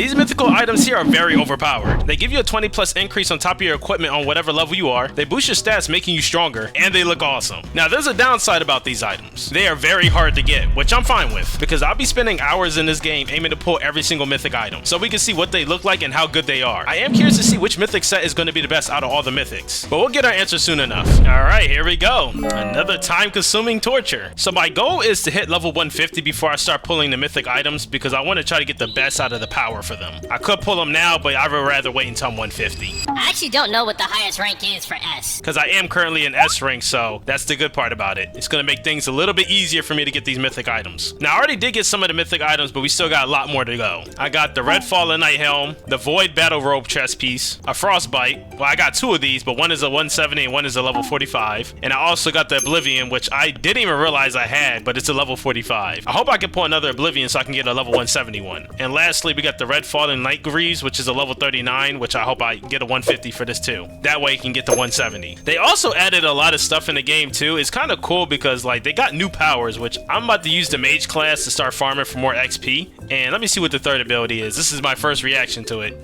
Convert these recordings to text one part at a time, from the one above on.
These mythical items here are very overpowered. They give you a 20+ increase on top of your equipment on whatever level you are. They boost your stats, making you stronger, and they look awesome. Now, there's a downside about these items. They are very hard to get, which I'm fine with, because I'll be spending hours in this game aiming to pull every single mythic item, so we can see what they look like and how good they are. I am curious to see which mythic set is going to be the best out of all the mythics, but we'll get our answer soon enough. Alright, here we go. Another time-consuming torture. So my goal is to hit level 150 before I start pulling the mythic items, because I want to try to get the best out of the power for them. I could pull them now, but I would rather wait until I'm 150. I actually don't know what the highest rank is for S. Because I am currently in S rank, so that's the good part about it. It's going to make things a little bit easier for me to get these mythic items. Now, I already did get some of the mythic items, but we still got a lot more to go. I got the Red Fallen Knight Helm, the Void Battle Robe chest piece, a Frostbite. Well, I got two of these, but one is a 170 and one is a level 45. And I also got the Oblivion, which I didn't even realize I had, but it's a level 45. I hope I can pull another Oblivion so I can get a level 171. And lastly, we got the Red Fallen Night Greaves, which is a level 39, which I hope I get a 150 for this too. That way you can get the 170. They also added a lot of stuff in the game too. It's kind of cool because like they got new powers, which I'm about to use the Mage class to start farming for more XP. And let me see what the third ability is. This is my first reaction to it.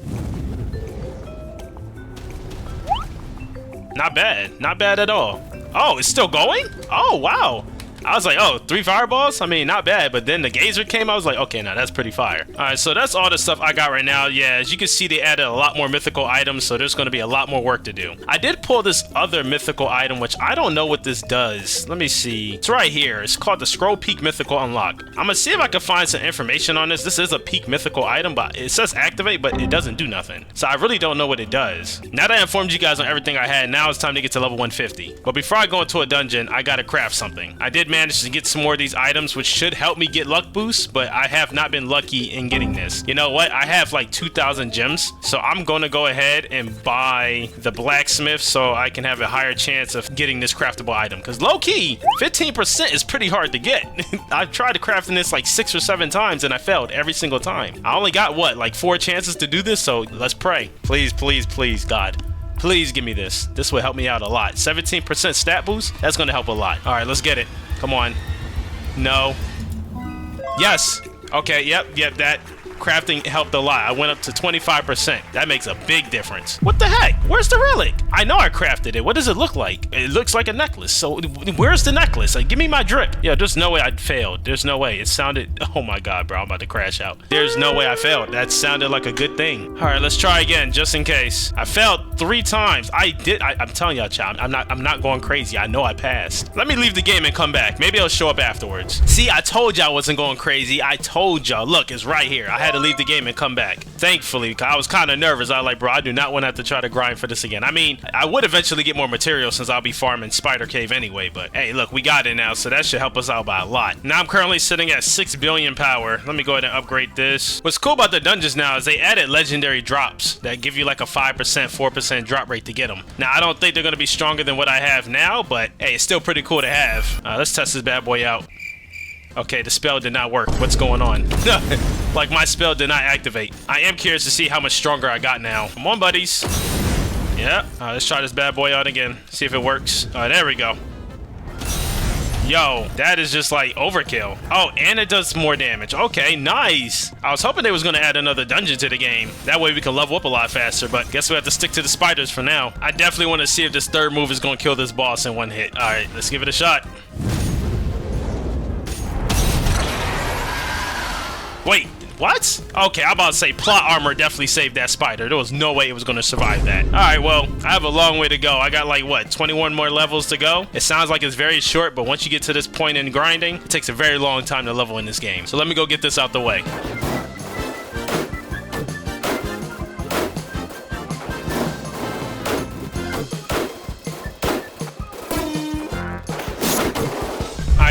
Not bad. Not bad at all. Oh, it's still going? Oh, wow. I was like, oh, 3 fireballs? I mean, not bad, but then the geyser came, I was like, okay, now that's pretty fire. Alright, so that's all the stuff I got right now. Yeah, as you can see, they added a lot more mythical items, so there's going to be a lot more work to do. I did pull this other mythical item, which I don't know what this does. Let me see. It's right here. It's called the Scroll Peak Mythical Unlock. I'm going to see if I can find some information on this. This is a peak mythical item, but it says activate, but it doesn't do nothing. So I really don't know what it does. Now that I informed you guys on everything I had, now it's time to get to level 150. But before I go into a dungeon, I got to craft something. I did manage to get some more of these items, which should help me get luck boosts, but I have not been lucky in getting this. You know what? I have like 2,000 gems, so I'm going to go ahead and buy the blacksmith so I can have a higher chance of getting this craftable item. Because low-key, 15% is pretty hard to get. I've tried to crafting this like 6 or 7 times and I failed every single time. I only got, what, like 4 chances to do this, so let's pray. Please, please, please, God. Please give me this. This will help me out a lot. 17% stat boost? That's going to help a lot. All right, let's get it. Come on. No. Yes. Okay, yep, that crafting helped a lot. I went up to 25%. That makes a big difference. What the heck? Where's the relic? I know I crafted it. What does it look like? It looks like a necklace. So where's the necklace? Like, give me my drip. Yeah, there's no way I failed. There's no way. It sounded... Oh my God, bro. I'm about to crash out. There's no way I failed. That sounded like a good thing. All right, let's try again, just in case. I failed 3 times. I'm telling y'all, child. I'm not going crazy. I know I passed. Let me leave the game and come back. Maybe it'll show up afterwards. See, I told y'all I wasn't going crazy. I told y'all. Look, it's right here. I had to leave the game and come back. Thankfully, I was kind of nervous. I was like, bro, I do not want to have to try to grind for this again. I mean, I would eventually get more material since I'll be farming Spider Cave anyway, but hey, look, we got it now, so that should help us out by a lot. Now I'm currently sitting at 6 billion power. Let me go ahead and upgrade this. What's cool about the dungeons now is they added legendary drops that give you like a 5%, 4% drop rate to get them. Now, I don't think they're going to be stronger than what I have now, but hey, it's still pretty cool to have. Let's test this bad boy out. Okay, the spell did not work. What's going on? Like, my spell did not activate. I am curious to see how much stronger I got now. Come on, buddies. Yeah. Let's try this bad boy out again. See if it works. There we go. Yo, that is just like overkill. Oh, and it does more damage. Okay, nice. I was hoping they was going to add another dungeon to the game. That way we can level up a lot faster, but guess we have to stick to the spiders for now. I definitely want to see if this third move is going to kill this boss in one hit. All right, let's give it a shot. Wait, what? Okay, I'm about to say plot armor definitely saved that spider. There was no way it was going to survive that. All right, well, I have a long way to go. I got like, what, 21 more levels to go? It sounds like it's very short, but once you get to this point in grinding, it takes a very long time to level in this game. So let me go get this out the way.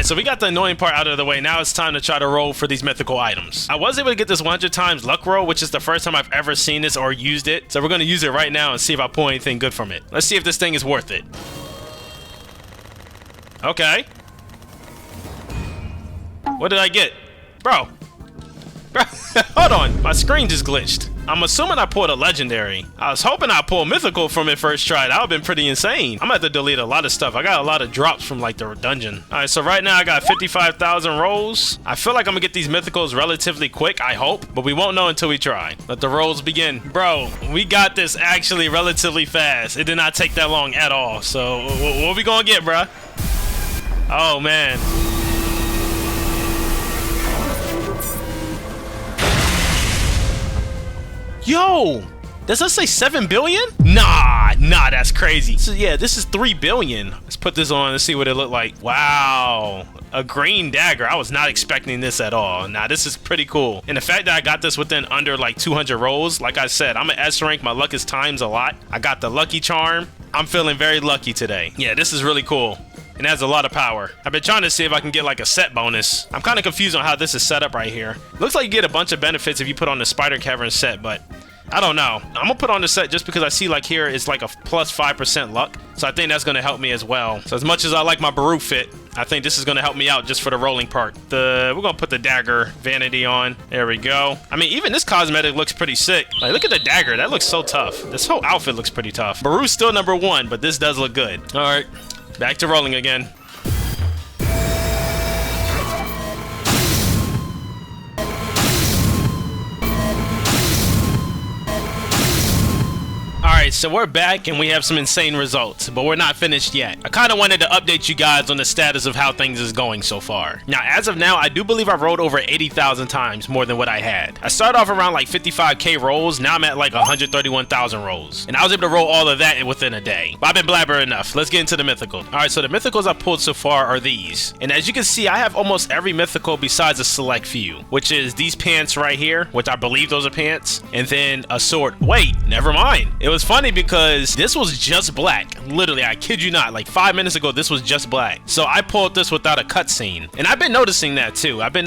So we got the annoying part out of the way. Now it's time to try to roll for these mythical items. I was able to get this 100 times luck roll, which is the first time I've ever seen this or used it. So we're going to use it right now and see if I pull anything good from it. Let's see if this thing is worth it. Okay. What did I get? Bro, Hold on, my screen just glitched. I'm assuming I pulled a legendary. I was hoping I pulled mythical from it first try. That would have been pretty insane. I'm gonna have to delete a lot of stuff. I got a lot of drops from like the dungeon. All right, so right now I got 55,000 rolls. I feel like I'm gonna get these mythicals relatively quick, I hope, but we won't know until we try. Let the rolls begin. Bro, we got this actually relatively fast. It did not take that long at all. So what we gonna get, bruh? Oh man. Yo, does that say 7 billion? Nah, that's crazy. So yeah, this is 3 billion. Let's put this on and see what it looked like. Wow, a green dagger. I was not expecting this at all. Nah, this is pretty cool. And the fact that I got this within under like 200 rolls, like I said, I'm an S rank. My luck is times a lot. I got the lucky charm. I'm feeling very lucky today. Yeah, this is really cool. And it has a lot of power. I've been trying to see if I can get like a set bonus. I'm kind of confused on how this is set up right here. Looks like you get a bunch of benefits if you put on the spider cavern set, but I don't know. I'm gonna put on the set just because I see like here it's like a plus 5% luck. So I think that's gonna help me as well. So as much as I like my Baru fit, I think this is gonna help me out just for the rolling part. We're gonna put the dagger vanity on. There we go. I mean, even this cosmetic looks pretty sick. Like, look at the dagger. That looks so tough. This whole outfit looks pretty tough. Baru's still #1, but this does look good. All right, back to rolling again. Alright, so we're back and we have some insane results, but we're not finished yet. I kind of wanted to update you guys on the status of how things is going so far. Now, as of now, I do believe I've rolled over 80,000 times more than what I had. I started off around like 55k rolls, now I'm at like 131,000 rolls. And I was able to roll all of that within a day. But I've been blabbering enough. Let's get into the mythical. Alright, so the mythicals I pulled so far are these. And as you can see, I have almost every mythical besides a select few, which is these pants right here, which I believe those are pants, and then a sword. Wait, never mind. It was funny because this was just black. Literally, I kid you not, like 5 minutes ago, this was just black. So I pulled this without a cutscene. And I've been noticing that too. I've been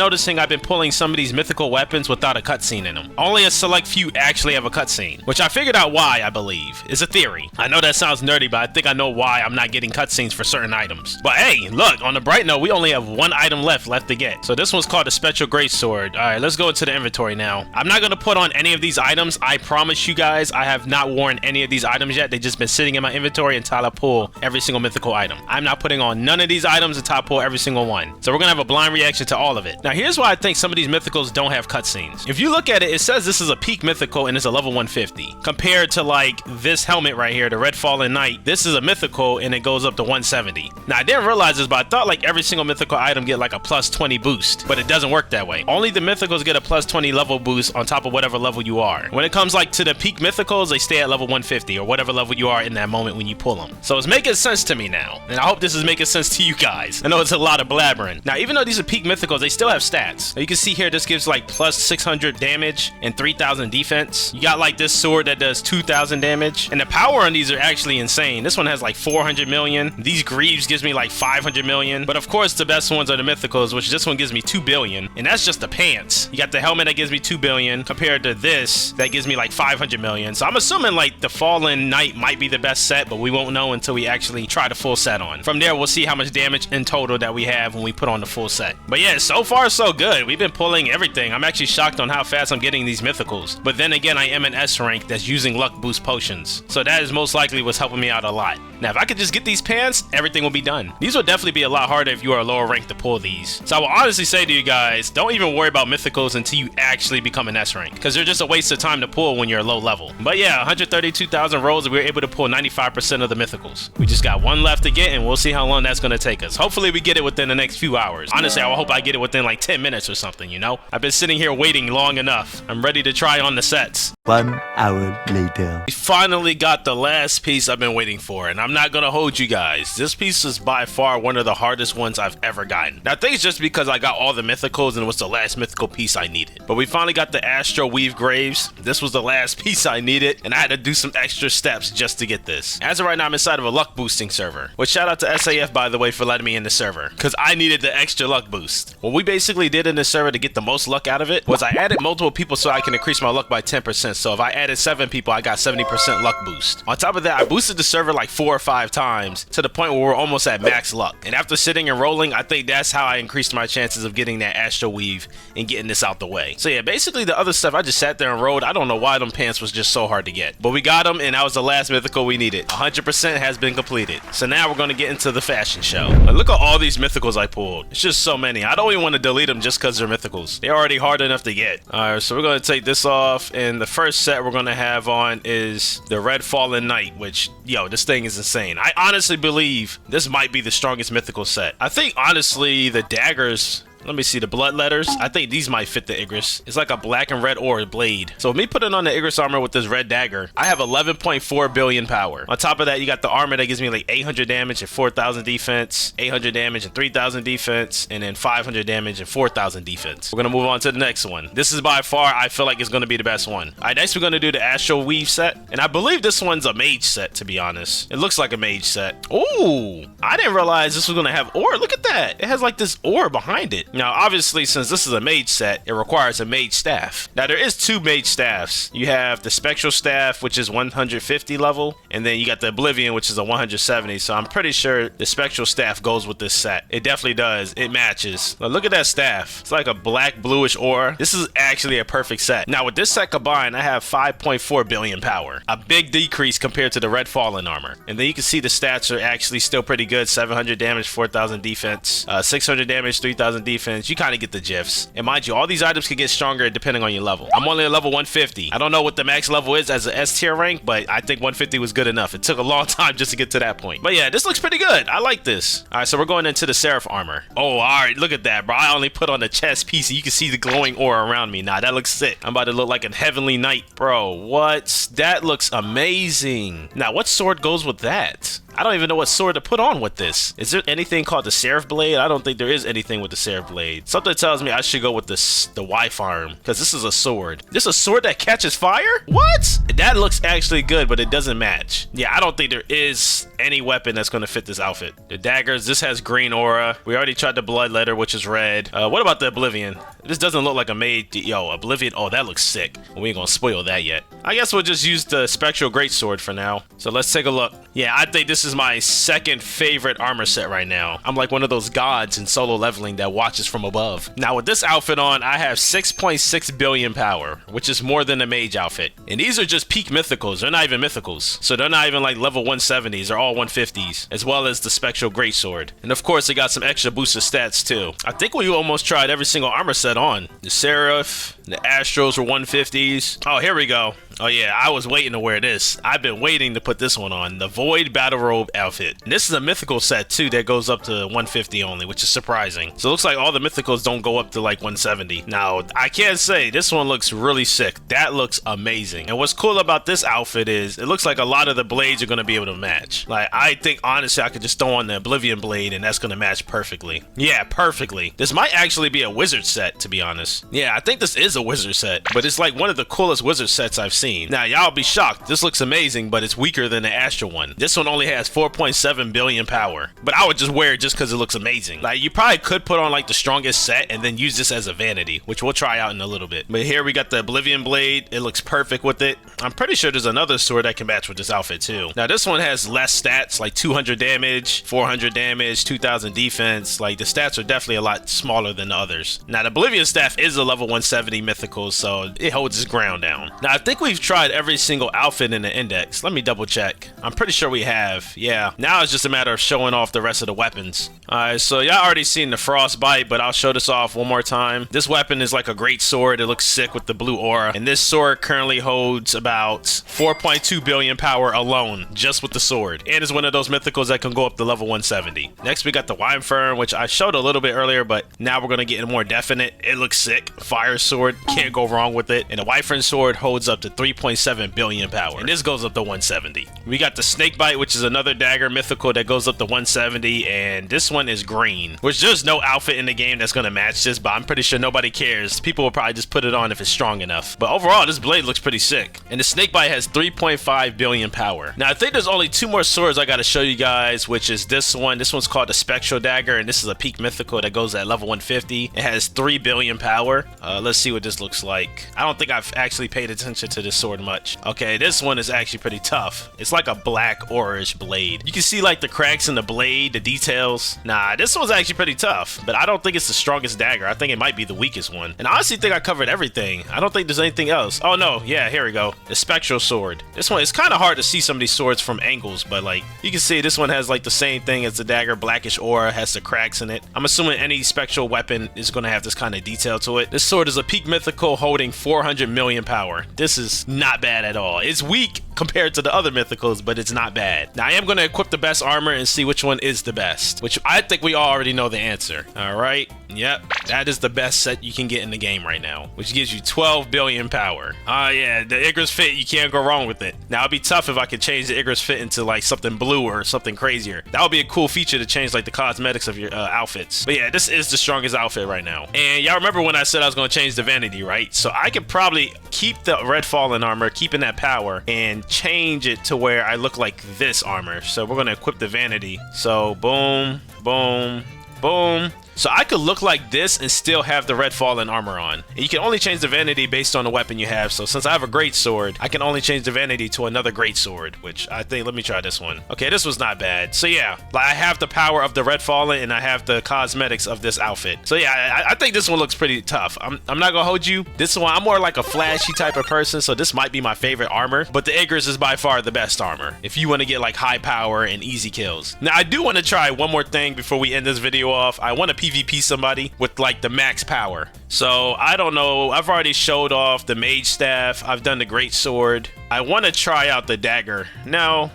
pulling some of these mythical weapons without a cutscene in them. Only a select few actually have a cutscene, which I figured out why, I believe. It's a theory. I know that sounds nerdy, but I think I know why I'm not getting cutscenes for certain items. But hey, look, on the bright note, we only have one item left to get. So this one's called a Spectral Great Sword. All right, let's go into the inventory now. I'm not going to put on any of these items. I promise you guys, I have not worn any of these items yet. They've just been sitting in my inventory until I pull every single mythical item. I'm not putting on none of these items until I pull every single one. So we're gonna have a blind reaction to all of it. Now here's why I think some of these mythicals don't have cutscenes. If you look at it, it says this is a peak mythical and it's a level 150. Compared to like this helmet right here, the Red Fallen Knight, this is a mythical and it goes up to 170. Now I didn't realize this, but I thought like every single mythical item get like a plus 20 boost, but it doesn't work that way. Only the mythicals get a plus 20 level boost on top of whatever level you are. When it comes like to the peak mythicals, they stay at level 150 or whatever level you are in that moment when you pull them. So it's making sense to me now, and I hope this is making sense to you guys. I know it's a lot of blabbering. Now, even though these are peak mythicals, they still have stats. Now, you can see here, this gives like plus 600 damage and 3,000 defense. You got like this sword that does 2,000 damage, and the power on these are actually insane. This one has like 400 million. These greaves gives me like 500 million. But of course, the best ones are the mythicals, which this one gives me 2 billion, and that's just the pants. You got the helmet that gives me 2 billion compared to this that gives me like 500 million. So I'm assuming like the Fallen Knight might be the best set, but we won't know until we actually try the full set on. From there, we'll see how much damage in total that we have when we put on the full set. But yeah, so far so good. We've been pulling everything. I'm actually shocked on how fast I'm getting these mythicals. But then again, I am an S rank that's using luck boost potions, so that is most likely what's helping me out a lot. Now, if I could just get these pants, everything will be done. These will definitely be a lot harder if you are a lower rank to pull these. So I will honestly say to you guys, don't even worry about mythicals until you actually become an S rank, because they're just a waste of time to pull when you're low level. But yeah, 132,000 rolls, we were able to pull 95% of the mythicals. We just got one left to get, and we'll see how long that's going to take us. Hopefully we get it within the next few hours. Honestly, I hope I get it within like 10 minutes or something, you know? I've been sitting here waiting long enough. I'm ready to try on the sets. 1 hour later. We finally got the last piece I've been waiting for, and I'm not gonna hold you guys. This piece is by far one of the hardest ones I've ever gotten. Now, I think it's just because I got all the mythicals and it was the last mythical piece I needed. But we finally got the Astro Weave Graves. This was the last piece I needed, and I had to do some extra steps just to get this. As of right now, I'm inside of a luck boosting server. Which shout out to SAF, by the way, for letting me in the server, because I needed the extra luck boost. What we basically did in this server to get the most luck out of it was I added multiple people so I can increase my luck by 10%. So if I added 7 people, I got 70% luck boost. On top of that, I boosted the server like 4 or 5 times to the point where we're almost at max luck. And after sitting and rolling, I think that's how I increased my chances of getting that Astro Weave and getting this out the way. So yeah, basically the other stuff, I just sat there and rolled. I don't know why them pants was just so hard to get. But we got them, and that was the last mythical we needed. 100% has been completed. So now we're going to get into the fashion show. Look at all these mythicals I pulled. It's just so many. I don't even want to delete them just because they're mythicals. They're already hard enough to get. Alright, so we're going to take this off, and the first set we're going to have on is the Red Fallen Knight, which, yo, this thing is insane. I honestly believe this might be the strongest mythical set. I think, honestly, the daggers... Let me see the blood letters. I think these might fit the Igris. It's like a black and red ore blade. So with me putting on the Igris armor with this red dagger, I have 11.4 billion power. On top of that, you got the armor that gives me like 800 damage and 4,000 defense, 800 damage and 3,000 defense, and then 500 damage and 4,000 defense. We're gonna move on to the next one. This is by far, I feel like it's gonna be the best one. All right, next we're gonna do the Astro Weave set, and I believe this one's a mage set, to be honest. It looks like a mage set. Ooh, I didn't realize this was gonna have ore. Look at that. It has like this ore behind it. Now, obviously, since this is a mage set, it requires a mage staff. Now, there is 2 mage staffs. You have the spectral staff, which is 150 level, and then you got the oblivion, which is a 170. So I'm pretty sure the spectral staff goes with this set. It definitely does. It matches. Now, look at that staff. It's like a black bluish ore. This is actually a perfect set. Now, with this set combined, I have 5.4 billion power. A big decrease compared to the Red Fallen armor. And then you can see the stats are actually still pretty good. 700 damage, 4,000 defense, 600 damage, 3,000 defense. You kind of get the gifs. And mind you, all these items can get stronger depending on your level. I'm only at level 150. I don't know what the max level is as an S tier rank, but I think 150 was good enough. It took a long time just to get to that point. But yeah, this looks pretty good. I like this. All right, so we're going into the Seraph armor. Oh, all right, look at that, bro. I only put on the chest piece. You can see the glowing aura around me. Nah, that looks sick. I'm about to look like a heavenly knight. Bro, what? That looks amazing. Now, what sword goes with that? I don't even know what sword to put on with this. Is there anything called the Seraph Blade? I don't think there is anything with the Seraph Blade. Something tells me I should go with the Y-Farm, because this is a sword. This is a sword that catches fire? What? That looks actually good, but it doesn't match. Yeah, I don't think there is any weapon that's going to fit this outfit. The daggers, this has green aura. We already tried the blood letter, which is red. What about the oblivion? This doesn't look like a mage. Yo, oblivion. Oh, that looks sick. We ain't gonna spoil that yet. I guess we'll just use the spectral greatsword for now. So let's take a look. Yeah, I think this is my second favorite armor set right now. I'm like one of those gods in solo leveling that watches from above. Now with this outfit on, I have 6.6 billion power, which is more than a mage outfit. And these are just peak mythicals. They're not even mythicals. So they're not even like level 170s. They're all 150s, as well as the spectral greatsword. And of course, they got some extra booster stats too. I think we almost tried every single armor set on. The Seraph, the Astros were 150s. Oh, here we go. Oh yeah, I was waiting to wear this. I've been waiting to put this one on. The Void Battle Robe outfit. And this is a mythical set too that goes up to 150 only, which is surprising. So it looks like all the mythicals don't go up to like 170. Now, I can't say this one looks really sick. That looks amazing. And what's cool about this outfit is it looks like a lot of the blades are going to be able to match. Like, I think honestly I could just throw on the Oblivion blade and that's going to match perfectly. Yeah, perfectly. This might actually be a wizard set, to be honest. Yeah, I think this is a wizard set, but it's like one of the coolest wizard sets I've seen. Now, y'all be shocked. This looks amazing, but it's weaker than the Astra one. This one only has 4.7 billion power, but I would just wear it just because it looks amazing. Like, you probably could put on like the strongest set and then use this as a vanity, which we'll try out in a little bit. But here we got the Oblivion blade. It looks perfect with it. I'm pretty sure there's another sword that can match with this outfit too. Now, this one has less stats, like 200 damage, 400 damage, 2,000 defense. Like, the stats are definitely a lot smaller than the others. Now, the Oblivion staff is a level 170 mythical, so it holds its ground down. Now, I think we've tried every single outfit in the index. Let me double check. I'm pretty sure we have. Yeah. Now it's just a matter of showing off the rest of the weapons. Alright, so y'all already seen the frostbite, but I'll show this off one more time. This weapon is like a great sword. It looks sick with the blue aura. And this sword currently holds about 4.2 billion power alone, just with the sword. And it's one of those mythicals that can go up to level 170. Next, we got the Wine Fern, which I showed a little bit earlier, but now we're going to get more definite. It looks sick. Fire sword. Can't go wrong with it. And the Wyvern sword holds up to 3.7 billion power. And this goes up to 170. We got the Snakebite, which is another dagger mythical that goes up to 170. And this one is green, which there's no outfit in the game that's going to match this, but I'm pretty sure nobody cares. People will probably just put it on if it's strong enough. But overall, this blade looks pretty sick. And the Snakebite has 3.5 billion power. Now, I think there's only two more swords I got to show you guys, which is this one. This one's called the Spectral Dagger, and this is a peak mythical that goes at level 150. It has 3 billion power. Let's see what this looks like. I don't think I've actually paid attention to this sword much. Okay, this one is actually pretty tough. It's like a black orish blade. You can see like the cracks in the blade, the details. Nah, this one's actually pretty tough, but I don't think it's the strongest dagger. I think it might be the weakest one. And I honestly think I covered everything. I don't think there's anything else. Oh no, yeah, here we go. The spectral sword. This one, it's kind of hard to see some of these swords from angles, but like you can see this one has like the same thing as the dagger, blackish aura, has the cracks in it. I'm assuming any spectral weapon is going to have this kind of detail to it. This sword is a peak mythical holding 400 million power. This is not bad at all. It's weak compared to the other mythicals, but it's not bad. Now I am going to equip the best armor and see which one is the best, which I think we all already know the answer. All right, yep, that is the best set you can get in the game right now, which gives you 12 billion power. Yeah, the Icarus fit, you can't go wrong with it. Now it'd be tough if I could change the Icarus fit into like something blue or something crazier. That would be a cool feature to change like the cosmetics of your outfits. But yeah, this is the strongest outfit right now. And y'all remember when I said I was going to change the vanity, right? So I could probably keep the red fallen armor, keeping that power, and change it to where I look like this armor. So we're going to equip the vanity. So boom, boom, boom. So I could look like this and still have the red fallen armor on. And you can only change the vanity based on the weapon you have. So since I have a great sword, I can only change the vanity to another great sword, which I think, let me try this one. Okay, this was not bad. So yeah, I have the power of the red fallen and I have the cosmetics of this outfit. So yeah, I think this one looks pretty tough. I'm not gonna hold you. This one, I'm more like a flashy type of person, so this might be my favorite armor, but the Icarus is by far the best armor if you want to get like high power and easy kills. Now I do want to try one more thing before we end this video off. I want to PvP somebody with like the max power. So I don't know, I've already showed off the mage staff, I've done the great sword. I want to try out the dagger. No,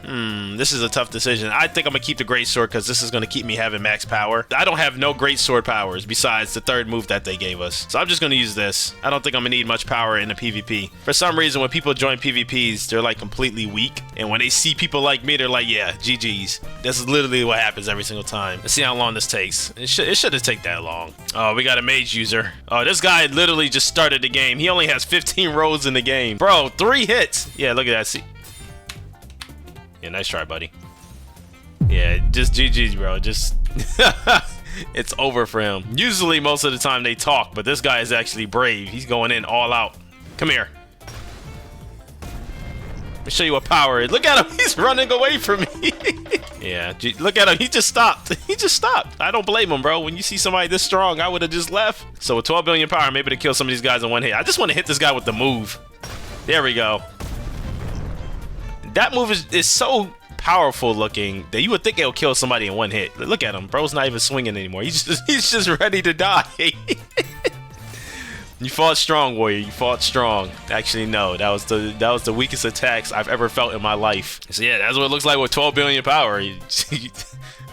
this is a tough decision. I think I'm gonna keep the great sword because this is gonna keep me having max power. I don't have no great sword powers besides the third move that they gave us, so I'm just gonna use this. I don't think I'm gonna need much power in the PvP. For some reason, when people join PvPs, they're like completely weak, and when they see people like me, they're like, yeah, GG's. This is literally what happens every single time. Let's see how long this takes. It shouldn't take that long. Oh, we got a mage user. Oh, this guy literally just started the game. He only has 15 rolls in the game. Bro, 3 hits. Yeah, look at that. See? Yeah, nice try, buddy. Yeah, just GG's, bro. Just it's over for him. Usually, most of the time they talk, but this guy is actually brave. He's going in all out. Come here. Let me show you what power is. Look at him. He's running away from me. Yeah, look at him. He just stopped. He just stopped. I don't blame him, bro. When you see somebody this strong, I would have just left. So with 12 billion power, I'm able to kill some of these guys in one hit. I just want to hit this guy with the move. There we go. That move is so powerful looking that you would think it'll kill somebody in one hit. Look at him. Bro's not even swinging anymore. He's just ready to die. You fought strong, warrior. You fought strong. Actually, no. That was the weakest attacks I've ever felt in my life. So yeah, that's what it looks like with 12 billion power. You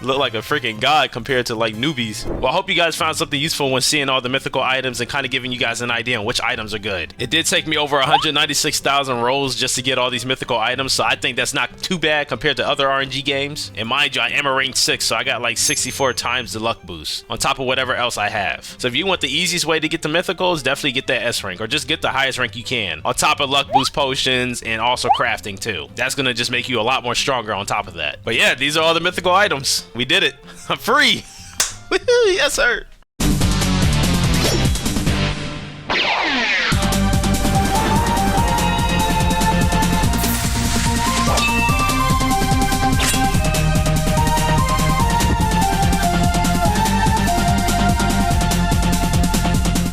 look like a freaking god compared to like newbies. Well, I hope you guys found something useful when seeing all the mythical items and kind of giving you guys an idea on which items are good. It did take me over 196,000 rolls just to get all these mythical items, so I think that's not too bad compared to other RNG games. And mind you, I am a rank 6, so I got like 64 times the luck boost on top of whatever else I have. So if you want the easiest way to get the mythicals, definitely get that S rank, or just get the highest rank you can on top of luck boost potions and also crafting too. That's gonna just make you a lot more stronger on top of that. But yeah, these are all the mythical items. We did it. I'm free. Yes, sir.